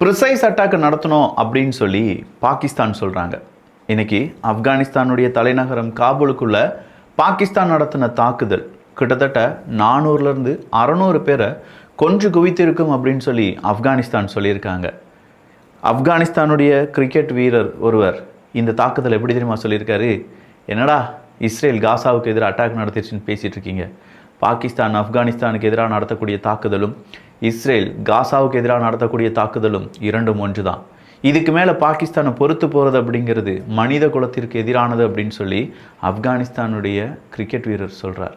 Precise attack நடத்தணும் அப்படின்னு சொல்லி பாகிஸ்தான் சொல்கிறாங்க. இன்னைக்கு ஆப்கானிஸ்தானுடைய தலைநகரம் காபூலுக்குள்ள பாகிஸ்தான் நடத்தின தாக்குதல் கிட்டத்தட்ட 400லேருந்து 600 பேரை கொன்று குவித்திருக்கும் அப்படின்னு சொல்லி ஆப்கானிஸ்தான் சொல்லியிருக்காங்க. ஆப்கானிஸ்தானுடைய கிரிக்கெட் வீரர் ஒருவர் இந்த தாக்குதல் எப்படி தெரியுமா சொல்லியிருக்காரு? என்னடா இஸ்ரேல் காசாவுக்கு எதிராக அட்டாக் நடத்திடுச்சுன்னு பேசிகிட்டு இருக்கீங்க. பாகிஸ்தான் ஆப்கானிஸ்தானுக்கு எதிராக நடத்தக்கூடிய தாக்குதலும் இஸ்ரேல் காசாவுக்கு எதிராக நடத்தக்கூடிய தாக்குதலும் இரண்டும் ஒன்று தான். இதுக்கு மேலே பாகிஸ்தானை பொறுத்து போகிறது அப்படிங்கிறது மனித குலத்திற்கு எதிரானது அப்படின்னு சொல்லி ஆப்கானிஸ்தானுடைய கிரிக்கெட் வீரர் சொல்கிறார்.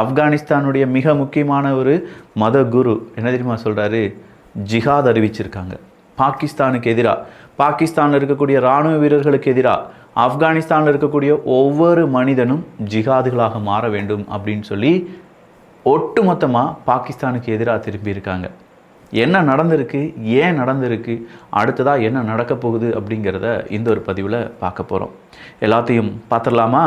ஆப்கானிஸ்தானுடைய மிக முக்கியமான ஒரு மத குரு என்ன தெரியுமா சொல்கிறாரு? ஜிஹாத் அறிவிச்சிருக்காங்க. பாகிஸ்தானுக்கு எதிராக, பாகிஸ்தானில் இருக்கக்கூடிய இராணுவ வீரர்களுக்கு எதிராக ஆப்கானிஸ்தானில் இருக்கக்கூடிய ஒவ்வொரு மனிதனும் ஜிஹாதுகளாக மாற வேண்டும் அப்படின்னு சொல்லி ஒட்டுமொத்தமாக பாகிஸ்தானுக்கு எதிராக திரும்பியிருக்காங்க. என்ன நடந்திருக்கு, ஏன் நடந்திருக்கு, அடுத்ததாக என்ன நடக்க போகுது அப்படிங்கிறத இந்த ஒரு பதிவில் பார்க்க போகிறோம். எல்லாத்தையும் பார்த்துடலாமா?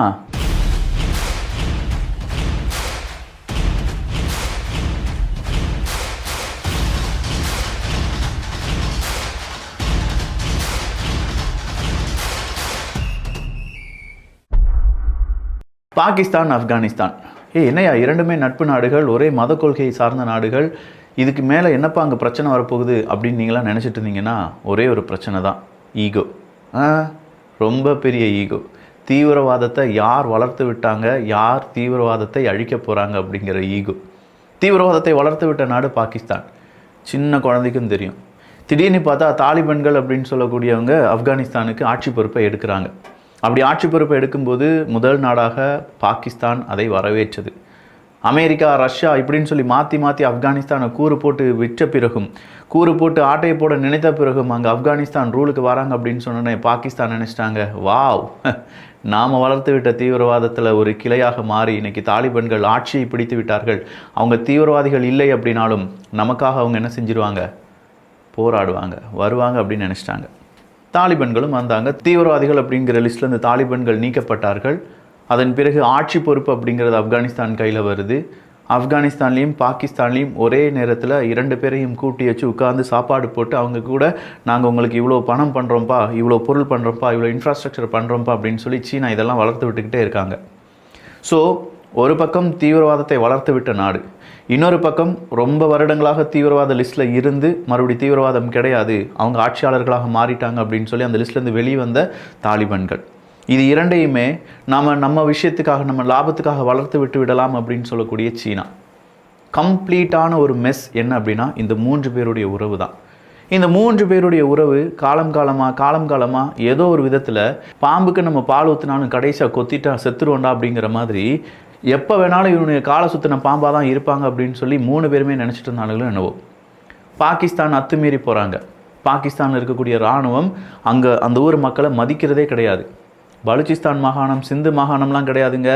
பாகிஸ்தான் ஆப்கானிஸ்தான் என்னையா இரண்டுமே நட்பு நாடுகள், ஒரே மத கொள்கையை சார்ந்த நாடுகள், இதுக்கு மேலே என்னப்பா அங்கே பிரச்சனை வரப்போகுது அப்படின்னு நீங்களாம் நினச்சிட்டு இருந்தீங்கன்னா ஒரே ஒரு பிரச்சனை தான், ஈகோ. ரொம்ப பெரிய ஈகோ. தீவிரவாதத்தை யார் வளர்த்து விட்டாங்க, யார் தீவிரவாதத்தை அழிக்க போகிறாங்க அப்படிங்கிற ஈகோ. தீவிரவாதத்தை வளர்த்து விட்ட நாடு பாகிஸ்தான். சின்ன குழந்தைக்கும் தெரியும். திடீர்னு பார்த்தா தாலிபன்கள் அப்படின்னு சொல்லக்கூடியவங்க ஆப்கானிஸ்தானுக்கு ஆட்சி பொறுப்பை எடுக்கிறாங்க. அப்படி ஆட்சி பொறுப்பை எடுக்கும்போது முதல் நாடாக பாகிஸ்தான் அதை வரவேற்றது. அமெரிக்கா, ரஷ்யா இப்படின்னு சொல்லி மாற்றி ஆப்கானிஸ்தானை கூறு போட்டு விற்ற பிறகும், கூறு போட்டு ஆட்டையை போட நினைத்த பிறகும் அங்கே ஆப்கானிஸ்தான் ரூலுக்கு வராங்க அப்படின்னு சொன்னோன்னே பாகிஸ்தான் நினச்சிட்டாங்க, வாவ், நாம் வளர்த்து விட்ட தீவிரவாதத்தில் ஒரு கிளையாக மாறி இன்றைக்கி தாலிபன்கள் ஆட்சியை பிடித்து விட்டார்கள். அவங்க தீவிரவாதிகள் இல்லை அப்படின்னாலும் நமக்காக அவங்க என்ன செஞ்சிருவாங்க, போராடுவாங்க, வருவாங்க அப்படின்னு நினச்சிட்டாங்க. தாலிபன்களும் வந்தாங்க. தீவிரவாதிகள் அப்படிங்கிற லிஸ்ட்லேருந்து தாலிபன்கள் நீக்கப்பட்டார்கள். அதன் பிறகு ஆட்சி பொறுப்பு அப்படிங்கிறது ஆப்கானிஸ்தான் கையில் வருது. ஆப்கானிஸ்தான்லேயும் பாகிஸ்தான்லேயும் ஒரே நேரத்தில் 2 பேரையும் கூட்டி வச்சு உட்காந்து சாப்பாடு போட்டு அவங்க கூட நாங்கள் உங்களுக்கு இவ்வளோ பணம் பண்ணுறோம்ப்பா, இவ்வளோ பொருள் பண்ணுறோம்ப்பா, இவ்வளோ இன்ஃப்ராஸ்ட்ரக்சர் பண்ணுறோம்ப்பா அப்படின்னு சொல்லி சீனா இதெல்லாம் வளர்த்து விட்டுக்கிட்டே இருக்காங்க. ஸோ ஒரு பக்கம் தீவிரவாதத்தை வளர்த்து விட்ட நாடு, இன்னொரு பக்கம் ரொம்ப வருடங்களாக தீவிரவாத லிஸ்ட்டில் இருந்து மறுபடியும் தீவிரவாதம் கிடையாது, அவங்க ஆட்சியாளர்களாக மாறிட்டாங்க அப்படின்னு சொல்லி அந்த லிஸ்ட்லேருந்து வெளியே வந்த தாலிபன்கள். இது இரண்டையுமே நம்ம விஷயத்துக்காக, நம்ம லாபத்துக்காக வளர்த்து விட்டு விடலாம் அப்படின்னு சொல்லக்கூடிய சீனா. கம்ப்ளீட்டான ஒரு மெஸ் என்ன அப்படின்னா இந்த 3 பேருடைய உறவு தான். இந்த 3 பேருடைய உறவு காலம் காலமாக ஏதோ ஒரு விதத்தில் பாம்புக்கு நம்ம பால் ஊற்றினாலும் கடைசியாக கொத்திட்டா செத்துருவோண்டா அப்படிங்கிற மாதிரி எப்போ வேணாலும் இவனுடைய காலை சுற்றின பாம்பாக தான் இருப்பாங்க அப்படின்னு சொல்லி 3 பேருமே நினச்சிட்டு இருந்தாங்களோ என்னவோ. பாகிஸ்தான் அத்துமீறி போகிறாங்க. பாகிஸ்தானில் இருக்கக்கூடிய இராணுவம் அங்கே அந்த ஊர் மக்களை மதிக்கிறதே கிடையாது. பலுச்சிஸ்தான் மாகாணம், சிந்து மாகாணம்லாம் கிடையாதுங்க.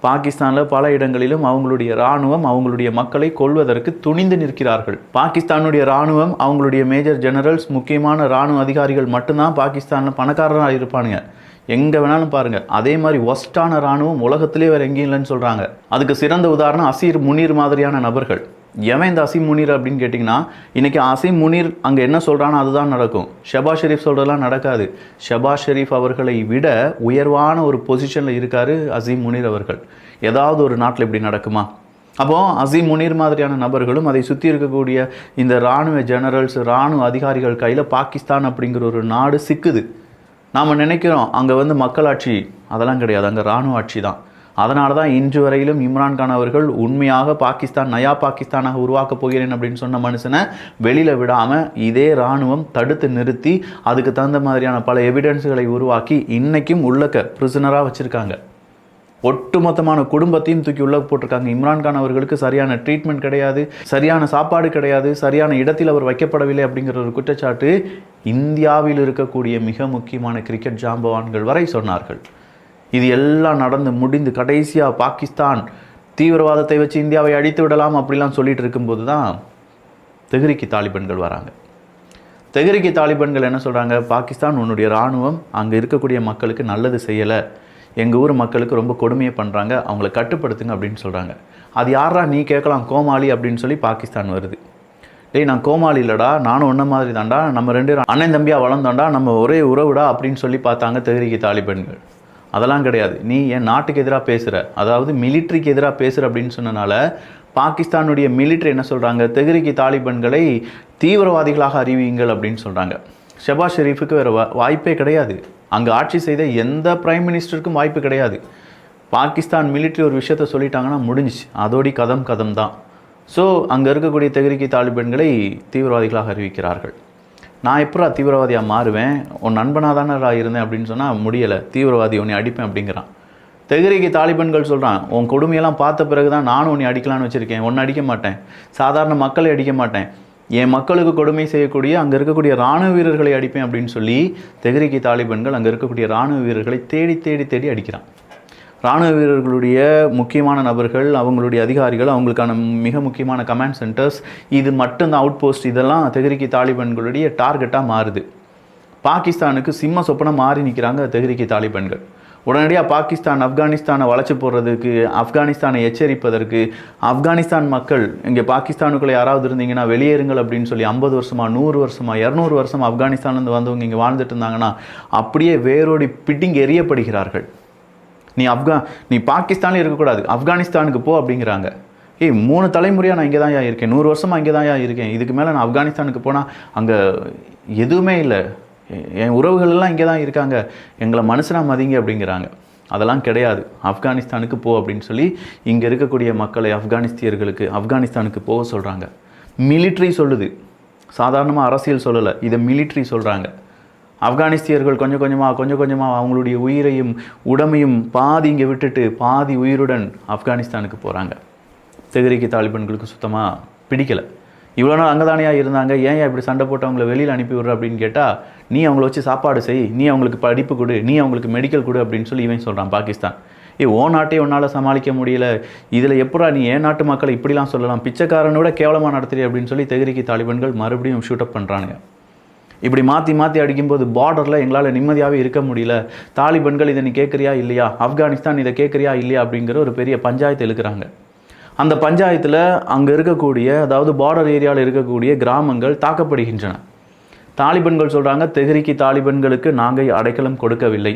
பாகிஸ்தானில் பல இடங்களிலும் அவங்களுடைய இராணுவம் அவங்களுடைய மக்களை கொல்வதற்கு துணிந்து நிற்கிறார்கள். பாகிஸ்தானுடைய இராணுவம் அவங்களுடைய மேஜர் ஜெனரல்ஸ், முக்கியமான இராணுவ அதிகாரிகள் மட்டும்தான் பாகிஸ்தானில் பணக்காரராக இருப்பானுங்க. எங்கே வேணாலும் பாருங்கள். அதே மாதிரி ஒஸ்டான இராணுவம் உலகத்திலே வேறு எங்கேயும் இல்லைன்னு சொல்கிறாங்க. அதுக்கு சிறந்த உதாரணம் அசீர் முனீர் மாதிரியான நபர்கள். எவன் இந்த அசீம் முனீர் அப்படின்னு கேட்டிங்கன்னா, இன்றைக்கி அசீம் முனீர் அங்கே என்ன சொல்கிறானோ அதுதான் நடக்கும். ஷெபாஸ் ஷெரீஃப் சொல்கிறதெல்லாம் நடக்காது. ஷெபாஸ் ஷெரீஃப் அவர்களை விட உயர்வான ஒரு பொசிஷனில் இருக்கார் அசீம் முனீர் அவர்கள். ஏதாவது ஒரு நாட்டில் இப்படி நடக்குமா? அப்போது அசீம் முனீர் மாதிரியான நபர்களும் அதை சுற்றி இருக்கக்கூடிய இந்த இராணுவ ஜெனரல்ஸ், இராணுவ அதிகாரிகள் கையில் பாகிஸ்தான் அப்படிங்கிற ஒரு நாடு சிக்குது. நாம் நினைக்கிறோம் அங்கே மக்களாட்சி, அதெல்லாம் கிடையாது, அங்கே இராணுவ ஆட்சி தான். அதனால தான் இன்று வரையிலும் இம்ரான்கான் அவர்கள் உண்மையாக பாகிஸ்தான் நயா பாகிஸ்தானாக உருவாக்கப் போகிறேன் அப்படின்னு சொன்ன மனுஷனை வெளியில் விடாமல் இதே இராணுவம் தடுத்து நிறுத்தி அதுக்கு தகுந்த மாதிரியான பல எவிடன்ஸுகளை உருவாக்கி இன்றைக்கும் உள்ளக்க பிரிசனராக வச்சுருக்காங்க. ஒட்டுமொத்தமான குடும்பத்தையும் தூக்கி உள்ள போட்டிருக்காங்க. இம்ரான்கான் அவர்களுக்கு சரியான ட்ரீட்மெண்ட் கிடையாது, சரியான சாப்பாடு கிடையாது, சரியான இடத்தில் அவர் வைக்கப்படவில்லை அப்படிங்கிற ஒரு குற்றச்சாட்டு இந்தியாவில் இருக்கக்கூடிய மிக முக்கியமான கிரிக்கெட் ஜாம்பவான்கள் வரை சொன்னார்கள். இது எல்லாம் நடந்து முடிந்து கடைசியாக பாகிஸ்தான் தீவிரவாதத்தை வச்சு இந்தியாவை அழித்து விடலாம் அப்படிலாம் சொல்லிட்டு இருக்கும்போது தான் தெஹ்ரிக் தாலிபன்கள் வராங்க. தெஹ்ரிக் தாலிபன்கள் என்ன சொல்கிறாங்க? பாகிஸ்தான் உன்னுடைய இராணுவம் அங்கே இருக்கக்கூடிய மக்களுக்கு நல்லது செய்யலை, எங்கள் ஊர் மக்களுக்கு ரொம்ப கொடுமையை பண்ணுறாங்க, அவங்கள கட்டுப்படுத்துங்க அப்படின்னு சொல்கிறாங்க. அது யாரா நீ கேட்கலாம், கோமாளி அப்படின்னு சொல்லி பாகிஸ்தான் வருது. டேய் நான் கோமாளி இல்லைடா, நானும் ஒன்றை மாதிரி தான்டா, நம்ம 2 பேரும் அண்ணன் தம்பியாக வளர்ந்தோண்டா, நம்ம ஒரே உறவுடா அப்படின்னு சொல்லி பார்த்தாங்க தெஹ்ரீக் தாலிபான்கள். அதெல்லாம் கிடையாது. நீ என் நாட்டுக்கு எதிராக பேசுகிற, அதாவது மிலிட்ரிக்கு எதிராக பேசுகிற அப்படின்னு சொன்னனால பாகிஸ்தானுடைய மிலிட்ரி என்ன சொல்கிறாங்க, தெஹ்ரீக் தாலிபான்களை தீவிரவாதிகளாக அறிவியுங்கள் அப்படின்னு சொல்கிறாங்க. ஷெபாஸ் ஷெரீஃபுக்கு வேறு வாய்ப்பே கிடையாது. அங்கே ஆட்சி செய்த எந்த பிரைம் மினிஸ்டருக்கும் வாய்ப்பு கிடையாது. பாகிஸ்தான் மிலிட்ரி ஒரு விஷயத்த சொல்லிட்டாங்கன்னா முடிஞ்சிச்சு, அதோடி கதம் தான். ஸோ அங்கே இருக்கக்கூடிய தெஹ்ரீக் தாலிபான்களை தீவிரவாதிகளாக அறிவிக்கிறார்கள். நான் எப்போ தீவிரவாதியாக மாறுவேன், உன் நண்பனாக தானே இருந்தேன் அப்படின்னு சொன்னால் முடியலை, தீவிரவாதி உன்னை அடிப்பேன் அப்படிங்கிறான். தெஹ்ரீக் தாலிபான்கள் சொல்கிறான், உன் கொடுமையெல்லாம் பார்த்த பிறகு தான் நானும் உன்னை அடிக்கலான்னு வச்சுருக்கேன், ஒன்று அடிக்க மாட்டேன், சாதாரண மக்களை அடிக்க மாட்டேன், என் மக்களுக்கு கொடுமை செய்யக்கூடிய அங்கே இருக்கக்கூடிய இராணுவ வீரர்களை அடிப்பேன் அப்படின்னு சொல்லி தெஹ்ரீக் தாலிபான்கள் அங்கே இருக்கக்கூடிய இராணுவ வீரர்களை தேடி அடிக்கிறான். இராணுவ வீரர்களுடைய முக்கியமான நபர்கள், அவங்களுடைய அதிகாரிகள், அவங்களுக்கான மிக முக்கியமான கமாண்ட் சென்டர்ஸ், இது மட்டும்தான் அவுட் போஸ்ட், இதெல்லாம் தெஹ்ரீக் தாலிபான்களுடைய டார்கெட்டாக மாறுது. பாகிஸ்தானுக்கு சிம்ம சொப்பனம் மாறி நிற்கிறாங்க தெஹ்ரீக் தாலிபான்கள். உடனடியாக பாகிஸ்தான் ஆப்கானிஸ்தானை வளைச்சி போடுறதுக்கு, ஆப்கானிஸ்தானை எச்சரிப்பதற்கு, ஆப்கானிஸ்தான் மக்கள் இங்கே பாகிஸ்தானுக்குள்ளே யாராவது இருந்தீங்கன்னா வெளியேறுங்கள் அப்படின்னு சொல்லி 50 வருஷமா 100 வருஷமா 200 வருஷம் ஆப்கானிஸ்தான்லேருந்து வந்தவங்க இங்கே வாழ்ந்துட்டு இருந்தாங்கன்னா அப்படியே வேரோடி பிட்டிங் எறியப்படுகிறார்கள். நீ பாகிஸ்தானில் இருக்கக்கூடாது, ஆப்கானிஸ்தானுக்கு போ அப்படிங்கிறாங்க. 3 தலைமுறையாக நான் இங்கே தான் இருக்கேன், 100 வருஷமாக இங்கே தான் இருக்கேன், இதுக்கு மேலே நான் ஆப்கானிஸ்தானுக்கு போனால் அங்கே எதுவுமே இல்லை, என் உறவுகள் எல்லாம் இங்கே தான் இருக்காங்க, எங்களை மனுஷனாக மதிங்க அப்படிங்கிறாங்க. அதெல்லாம் கிடையாது, ஆப்கானிஸ்தானுக்கு போ அப்படின்னு சொல்லி இங்கே இருக்கக்கூடிய மக்களை ஆப்கானிஸ்தியர்களுக்கு ஆப்கானிஸ்தானுக்கு போக சொல்கிறாங்க. மிலிட்ரி சொல்லுது, சாதாரணமாக அரசியல் சொல்லலை, இதை மிலிட்ரி சொல்கிறாங்க. ஆப்கானிஸ்தியர்கள் கொஞ்சம் கொஞ்சமாக அவங்களுடைய உயிரையும் உடமையும் பாதி இங்கே விட்டுட்டு பாதி உயிருடன் ஆப்கானிஸ்தானுக்கு போகிறாங்க. தெஹ்ரீக் தாலிபான்களுக்கு சுத்தமாக பிடிக்கலை. இவ்வளோ நாள் அங்கே தானே இருந்தாங்க, ஏன் இப்படி சண்டை போட்டு அவங்கள வெளியில் அனுப்பி விடுற அப்படின்னு கேட்டால், நீ அவங்கள வச்சு சாப்பாடு செய், நீ அவங்களுக்கு படிப்பு கொடு, நீ அவங்களுக்கு மெடிக்கல் கொடு அப்படின்னு சொல்லி இவன் சொல்கிறான் பாகிஸ்தான். ஓ நாட்டையே உன்னால் சமாளிக்க முடியல, இதில் எப்படா நீ ஏன் நாட்டு மக்களை இப்படிலாம் சொல்லலாம், பிச்சைக்காரனோட கேவலமாக நடத்துறீ அப்படின்னு சொல்லி தெஹ்ரீக் தாலிபான்கள் மறுபடியும் ஷூட்டப் பண்ணுறானுங்க. இப்படி மாற்றி அடிக்கும்போது பார்டரில் எங்களால் நிம்மதியாகவே இருக்க முடியல, தாலிபான்கள் இதை நீ கேட்குறியா இல்லையா, ஆப்கானிஸ்தான் இதை கேட்குறியா இல்லையா அப்படிங்கிற ஒரு பெரிய பஞ்சாயத்து எழுக்கிறாங்க. அந்த பஞ்சாயத்தில் அங்கே இருக்கக்கூடிய, அதாவது பார்டர் ஏரியாவில் இருக்கக்கூடிய கிராமங்கள் தாக்கப்படுகின்றன. தாலிபான்கள் சொல்கிறாங்க, தெஹ்ரீக் தாலிபான்களுக்கு நாங்கள் அடைக்கலம் கொடுக்கவில்லை,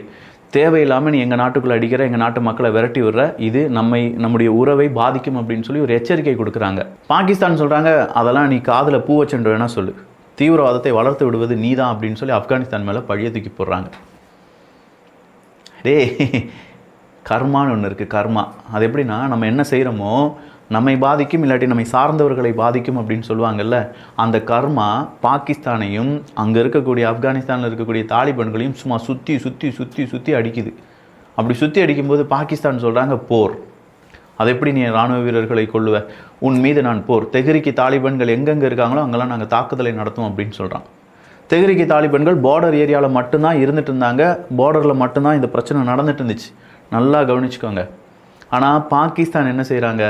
தேவையில்லாமல் நீ எங்கள் நாட்டுக்குள்ளே அடிக்கிற, எங்கள் நாட்டு மக்களை விரட்டி விடுற, இது நம்முடைய உறவை பாதிக்கும் அப்படின்னு சொல்லி ஒரு எச்சரிக்கை கொடுக்குறாங்க. பாகிஸ்தான் சொல்கிறாங்க, அதெல்லாம் நீ காதில் பூ வச்சுட்டு வேணா சொல்லு, தீவிரவாதத்தை வளர்த்து விடுவது நீ தான் அப்படின்னு சொல்லி ஆப்கானிஸ்தான் மேலே பழிய தூக்கி போடுறாங்க. கர்மான்னு ஒன்று இருக்குது, கர்மா. அது எப்படின்னா, நம்ம என்ன செய்கிறோமோ நம்மை பாதிக்கும், இல்லாட்டி நம்மை சார்ந்தவர்களை பாதிக்கும் அப்படின்னு சொல்லுவாங்கல்ல. அந்த கர்மா பாகிஸ்தானையும் அங்கே இருக்கக்கூடிய ஆப்கானிஸ்தானில் இருக்கக்கூடிய தாலிபான்களையும் சும்மா சுற்றி அடிக்குது. அப்படி சுற்றி அடிக்கும்போது பாகிஸ்தான் சொல்கிறாங்க, போர். அது எப்படி நீ இராணுவ வீரர்களை கொள்ளுவ, உன் மீது நான் போர், தெஹ்ரீக் தாலிபான்கள் எங்கெங்கே இருக்காங்களோ அங்கெல்லாம் நாங்கள் தாக்குதலை நடத்துவோம் அப்படின்னு சொல்கிறான். தெஹ்ரீக் தாலிபான்கள் பார்டர் ஏரியாவில் மட்டும்தான் இருந்துட்டு இருந்தாங்க, பார்டரில் மட்டும்தான் இந்த பிரச்சனை நடந்துட்டு இருந்துச்சு, நல்லா கவனிச்சுக்கோங்க. ஆனால் பாகிஸ்தான் என்ன செய்கிறாங்க,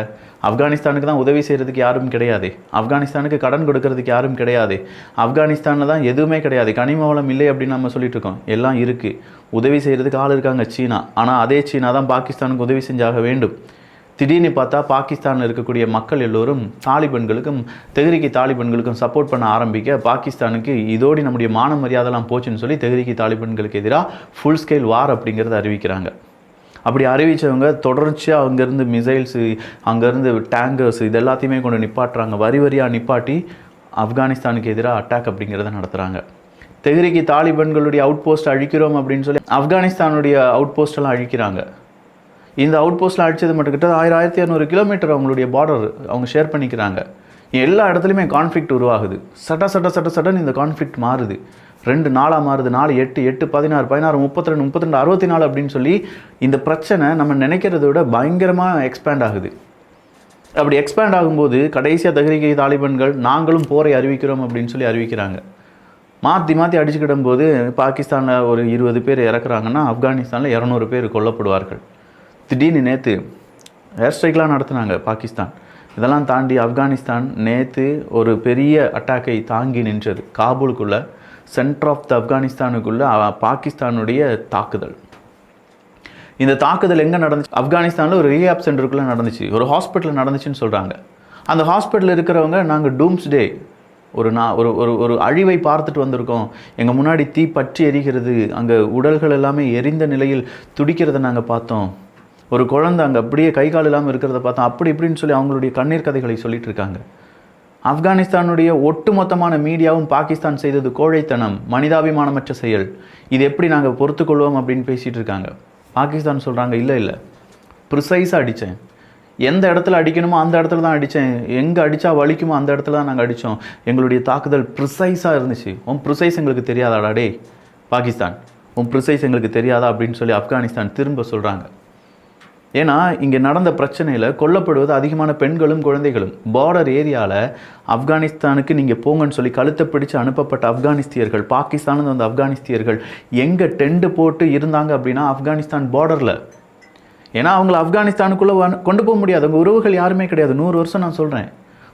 ஆப்கானிஸ்தானுக்கு தான் உதவி செய்கிறதுக்கு யாரும் கிடையாது, ஆப்கானிஸ்தானுக்கு கடன் கொடுக்கறதுக்கு யாரும் கிடையாது, ஆப்கானிஸ்தானில் தான் எதுவுமே கிடையாது, கனிம வளம் இல்லை அப்படின்னு நம்ம சொல்லிட்டு இருக்கோம், எல்லாம் இருக்குது, உதவி செய்கிறதுக்கு ஆள் இருக்காங்க சீனா. ஆனால் அதே சீனா தான் பாகிஸ்தானுக்கு உதவி செஞ்சாக வேண்டும். திடீர்னு பார்த்தா பாகிஸ்தானில் இருக்கக்கூடிய மக்கள் எல்லோரும் தாலிபான்களுக்கும் தெஹ்ரீக் தாலிபான்களுக்கும் சப்போர்ட் பண்ண ஆரம்பிக்க, பாகிஸ்தானுக்கு இதோடி நம்முடைய மான மரியாதைலாம் போச்சுன்னு சொல்லி தெஹ்ரீக் தாலிபான்களுக்கு எதிராக ஃபுல் ஸ்கேல் வார் அப்படிங்கிறத அறிவிக்கிறாங்க. அப்படி அறிவித்தவங்க தொடர்ச்சியாக அங்கேருந்து மிசைல்ஸு, அங்கேருந்து டேங்கர்ஸ், இது எல்லாத்தையுமே கொண்டு நிப்பாட்டுறாங்க, வரியாக நிப்பாட்டி ஆப்கானிஸ்தானுக்கு எதிராக அட்டாக் அப்படிங்கிறத நடத்துகிறாங்க. தெஹ்ரீக் தாலிபான்களுடைய அவுட் போஸ்ட் அழிக்கிறோம் அப்படின்னு சொல்லி ஆப்கானிஸ்தானுடைய அவுட் போஸ்டெல்லாம் அழிக்கிறாங்க. இந்த அவுட் போஸ்ட்டில் அழிச்சது மட்டும் கிட்ட 1200 கிலோமீட்டர் அவங்களுடைய பார்டர் அவங்க ஷேர் பண்ணிக்கிறாங்க. எல்லா இடத்துலையுமே கான்ஃப்ளிக்ட் உருவாகுது. சட்டன்னு இந்த கான்ஃப்ளிக்ட் மாறுது, 2 நாளாக மாறுது, 4 8 8 16 16 32 32 64 அப்படின்னு சொல்லி இந்த பிரச்சனை நம்ம நினைக்கிறத விட பயங்கரமாக எக்ஸ்பேண்ட் ஆகுது. அப்படி எக்ஸ்பேண்ட் ஆகும்போது கடைசியாக தெஹ்ரீக் தாலிபான்கள் நாங்களும் போரை அறிவிக்கிறோம் அப்படின்னு சொல்லி அறிவிக்கிறாங்க. மாற்றி அடிச்சுக்கிடும் போது பாகிஸ்தானில் ஒரு 20 பேர் இறக்குறாங்கன்னா ஆப்கானிஸ்தானில் 200 பேர் கொல்லப்படுவார்கள். திடீர்னு நேற்று ஏர் ஸ்ட்ரைக்லாம் நடத்துனாங்க பாகிஸ்தான். இதெல்லாம் தாண்டி ஆப்கானிஸ்தான் நேற்று ஒரு பெரிய அட்டாக்கை தாங்கி நின்றது. காபூலுக்குள்ளே, சென்டர் ஆஃப் த ஆப்கானிஸ்தானுக்குள்ளே பாகிஸ்தானுடைய தாக்குதல். இந்த தாக்குதல் எங்கே நடந்துச்சு, ஆப்கானிஸ்தானில் ஒரு ரீஹாப் சென்டருக்குள்ளே நடந்துச்சு, ஒரு ஹாஸ்பிட்டலில் நடந்துச்சுன்னு சொல்கிறாங்க. அந்த ஹாஸ்பிட்டலில் இருக்கிறவங்க, நாங்கள் டூம்ஸ்டே ஒரு ஒரு ஒரு ஒரு அழிவை பார்த்துட்டு வந்திருக்கோம். எங்கள் முன்னாடி தீ பற்றி எரிகிறது, அங்கே உடல்கள் எல்லாமே எரிந்த நிலையில் துடிக்கிறத நாங்கள் பார்த்தோம். ஒரு குழந்தை அங்கே அப்படியே கை கால் இல்லாமல் இருக்கிறத பார்த்தோம். அப்படி இப்படின்னு சொல்லி அவங்களுடைய கண்ணீர் கதைகளை சொல்லிட்டு இருக்காங்க. ஆப்கானிஸ்தானுடைய ஒட்டுமொத்தமான மீடியாவும் பாகிஸ்தான் செய்தது கோழைத்தனம், மனிதாபிமானமற்ற செயல், இது எப்படி நாங்கள் பொறுத்துக்கொள்வோம் அப்படின்னு பேசிகிட்டு இருக்காங்க. பாகிஸ்தான் சொல்கிறாங்க, இல்லை இல்லை, ப்ரிசைஸாக அடித்தேன், எந்த இடத்துல அடிக்கணுமோ அந்த இடத்துல தான் அடித்தேன், எங்கே அடித்தா வலிக்குமோ அந்த இடத்துல தான் நாங்கள் அடித்தோம், எங்களுடைய தாக்குதல் ப்ரிசைஸாக இருந்துச்சு. ப்ரிசைஸ் எங்களுக்கு தெரியாதாடா டே பாகிஸ்தான், ப்ரிசைஸ் எங்களுக்கு தெரியாதா அப்படின்னு சொல்லி ஆப்கானிஸ்தான் திரும்ப சொல்கிறாங்க. ஏன்னா இங்கே நடந்த பிரச்சனையில் கொல்லப்படுவது அதிகமான பெண்களும் குழந்தைகளும். பார்டர் ஏரியாவில் ஆப்கானிஸ்தானுக்கு நீங்கள் போங்கன்னு சொல்லி கழுத்தை பிடிச்சு அனுப்பப்பட்ட ஆப்கானிஸ்தியர்கள், பாகிஸ்தானில் வந்த ஆப்கானிஸ்தியர்கள் எங்கே டென்ட் போட்டு இருந்தாங்க அப்படின்னா ஆப்கானிஸ்தான் பார்டரில். ஏன்னா அவங்கள ஆப்கானிஸ்தானுக்குள்ளே கொண்டு போக முடியாது, அவங்க உறவுகள் யாருமே கிடையாது. 100 வருஷம் நான் சொல்கிறேன்,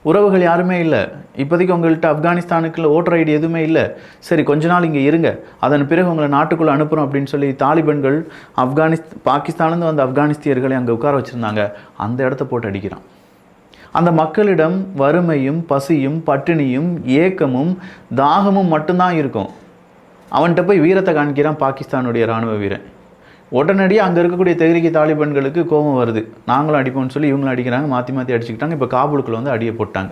உறவுகள் யாருமே இல்லை. இப்போதைக்கு உங்கள்கிட்ட ஆப்கானிஸ்தானுக்குள்ள ஓட்டர் ஐடி எதுவுமே இல்லை. சரி, கொஞ்ச நாள் இங்கே இருங்க, அதன் பிறகு உங்களை நாட்டுக்குள்ளே அனுப்புகிறோம் அப்படின்னு சொல்லி தாலிபன்கள் பாகிஸ்தான்லேருந்து வந்த ஆப்கானிஸ்தியர்களை அங்கே உட்கார வச்சுருந்தாங்க. அந்த இடத்த போட்டு அடிக்கிறான். அந்த மக்களிடம் வறுமையும் பசியும் பட்டினியும் ஏக்கமும் தாகமும் மட்டும்தான் இருக்கும். அவன்கிட்ட போய் வீரத்தை காணிக்கிறான் பாகிஸ்தானுடைய இராணுவ வீரன். உடனடியாக அங்கே இருக்கக்கூடிய தெஹ்ரிக் தாலிபன்களுக்கு கோபம் வருது, நாங்களும் அடிப்போம்னு சொல்லி இவங்களும் அடிக்கிறாங்க, மாற்றி மாற்றி அடிச்சுக்கிட்டாங்க. இப்போ காபூலுக்குள்ள வந்து அடியை போட்டாங்க.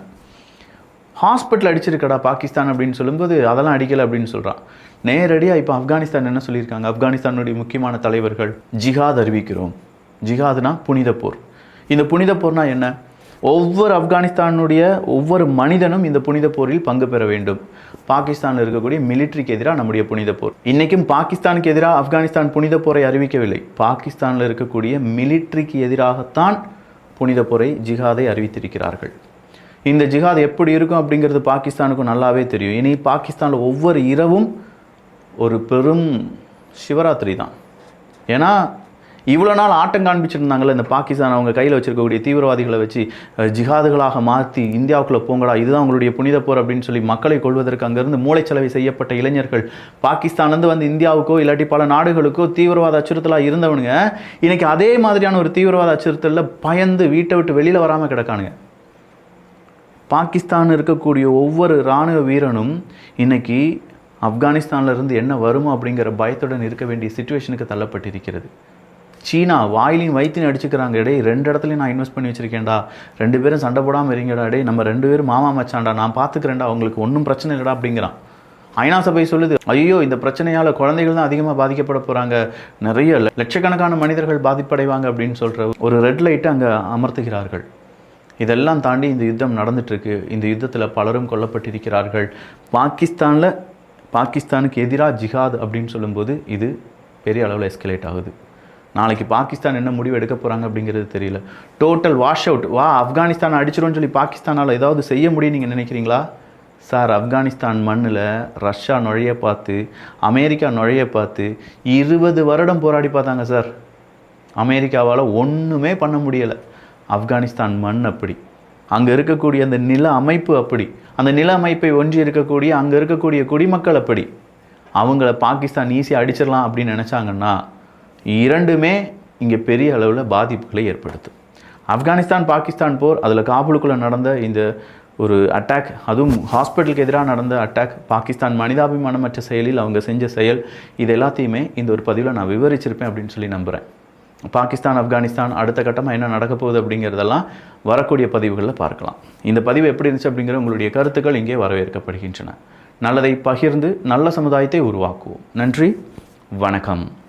ஹாஸ்பிட்டல் அடிச்சிருக்கடா பாகிஸ்தான் அப்படின்னு சொல்லும்போது அதெல்லாம் அடிக்கலை அப்படின்னு சொல்கிறான். நேரடியாக இப்போ ஆப்கானிஸ்தான் என்ன சொல்லியிருக்காங்க, ஆப்கானிஸ்தானுடைய முக்கியமான தலைவர்கள், ஜிஹாத் அறிவிக்கிறோம். ஜிஹாதுனா புனித போர். இந்த புனித போர்னா என்ன? ஒவ்வொரு ஆப்கானிஸ்தானுடைய ஒவ்வொரு மனிதனும் இந்த புனித போரில் பங்கு பெற வேண்டும். பாகிஸ்தானில் இருக்கக்கூடிய மிலிட்ரிக்கு எதிராக நம்முடைய புனித போர். இன்றைக்கும் பாகிஸ்தானுக்கு எதிராக ஆப்கானிஸ்தான் புனித போரை அறிவிக்கவில்லை, பாகிஸ்தானில் இருக்கக்கூடிய மிலிட்ரிக்கு எதிராகத்தான் புனித போரை, ஜிஹாதை அறிவித்திருக்கிறார்கள். இந்த ஜிஹாத் எப்படி இருக்கும் அப்படிங்கிறது பாகிஸ்தானுக்கும் நல்லாவே தெரியும். இனி பாகிஸ்தானில் ஒவ்வொரு இரவும் ஒரு பெரும் சிவராத்திரி தான். ஏன்னா இவ்வளோ நாள் ஆட்டம் காண்பிச்சிருந்தாங்களே இந்த பாகிஸ்தான், அவங்க கையில் வச்சுருக்கக்கூடிய தீவிரவாதிகளை வச்சு ஜிஹாதுகளாக மாற்றி இந்தியாவுக்குள்ளே போங்கடா, இதுதான் உங்களுடைய புனித போர் அப்படின்னு சொல்லி மக்களை கொள்வதற்கு அங்கேருந்து மூளைச்சலவை செய்யப்பட்ட இளைஞர்கள், பாகிஸ்தான்லேருந்து வந்து இந்தியாவுக்கோ இல்லாட்டி பல நாடுகளுக்கோ தீவிரவாத அச்சுறுத்தலாக இருந்தவனுங்க இன்றைக்கி அதே மாதிரியான ஒரு தீவிரவாத அச்சுறுத்தலில் பயந்து வீட்டை விட்டு வெளியில் வராமல் கிடக்கானுங்க. பாகிஸ்தான் இருக்கக்கூடிய ஒவ்வொரு இராணுவ வீரனும் இன்றைக்கி ஆப்கானிஸ்தானிலிருந்து என்ன வருமோ அப்படிங்கிற பயத்துடன் இருக்க வேண்டிய சிச்சுவேஷனுக்கு தள்ளப்பட்டிருக்கிறது. சீனா வாயிலையும் வயிற்றின் அடிச்சுக்கிறாங்க, டே 2 இடத்துலையும் நான் இன்வெஸ்ட் பண்ணி வச்சுருக்கேன்டா, 2 பேரும் சண்டை போடாமல் இருங்கடா, டே நம்ம 2 பேரும் மாமா மச்சான்டா, நான் பார்த்துக்கிறேன்டா, அவங்களுக்கு ஒன்றும் பிரச்சனை இல்லைடா அப்படிங்கிறான். ஐநா சபை சொல்லுது, ஐயோ இந்த பிரச்சனையால் குழந்தைகள் தான் அதிகமாக பாதிக்கப்பட போகிறாங்க, நிறைய லட்சக்கணக்கான மனிதர்கள் பாதிப்படைவாங்க அப்படின்னு சொல்கிற ஒரு ரெட் லைட்டை அங்கே அமர்த்துகிறார்கள். இதெல்லாம் தாண்டி இந்த யுத்தம் நடந்துகிட்ருக்கு. இந்த யுத்தத்தில் பலரும் கொல்லப்பட்டிருக்கிறார்கள். பாகிஸ்தானுக்கு எதிராக ஜிஹாத் அப்படின்னு சொல்லும்போது இது பெரிய அளவில் எஸ்கலேட் ஆகுது. நாளைக்கு பாகிஸ்தான் என்ன முடிவு எடுக்க போகிறாங்க அப்படிங்கிறது தெரியல. டோட்டல் வாஷ் அவுட், ஆப்கானிஸ்தான் அடிச்சிடும்னு சொல்லி பாகிஸ்தானால் ஏதாவது செய்ய முடியும் நீங்கள் நினைக்கிறீங்களா? சார், ஆப்கானிஸ்தான் மண்ணில் ரஷ்யா நுழைய பார்த்து, அமெரிக்கா நுழைய பார்த்து 20 வருடம் போராடி பார்த்தாங்க சார். அமெரிக்காவால் ஒன்றுமே பண்ண முடியலை. ஆப்கானிஸ்தான் மண் அப்படி, அங்கே இருக்கக்கூடிய அந்த நில அமைப்பு அப்படி, அந்த நில அமைப்பை ஒன்றி இருக்கக்கூடிய அங்கே இருக்கக்கூடிய குடிமக்கள் அப்படி, அவங்கள பாகிஸ்தான் ஈஸியாக அடிச்சிடலாம் அப்படின்னு நினச்சாங்கன்னா இரண்டுமே இங்கே பெரிய அளவில் பாதிப்புகளை ஏற்படுத்தும். ஆப்கானிஸ்தான் பாகிஸ்தான் போர், அதில் காபூலுக்குள்ளே நடந்த இந்த ஒரு அட்டாக், அதுவும் ஹாஸ்பிட்டலுக்கு எதிராக நடந்த அட்டாக், பாகிஸ்தான் மனிதாபிமானமற்ற செயலில் அவங்க செஞ்ச செயல், இது எல்லாத்தையுமே இந்த ஒரு பதிவில் நான் விவரிச்சிருப்பேன் அப்படின்னு சொல்லி நம்புகிறேன். பாகிஸ்தான் ஆப்கானிஸ்தான் அடுத்த கட்டமாக என்ன நடக்க போகுது அப்படிங்கிறதெல்லாம் வரக்கூடிய பதிவுகளில் பார்க்கலாம். இந்த பதிவு எப்படி இருந்துச்சு அப்படிங்கிற உங்களுடைய கருத்துக்கள் இங்கே வரவேற்கப்படுகின்றன. நல்லதை பகிர்ந்து நல்ல சமுதாயத்தை உருவாக்குவோம். நன்றி, வணக்கம்.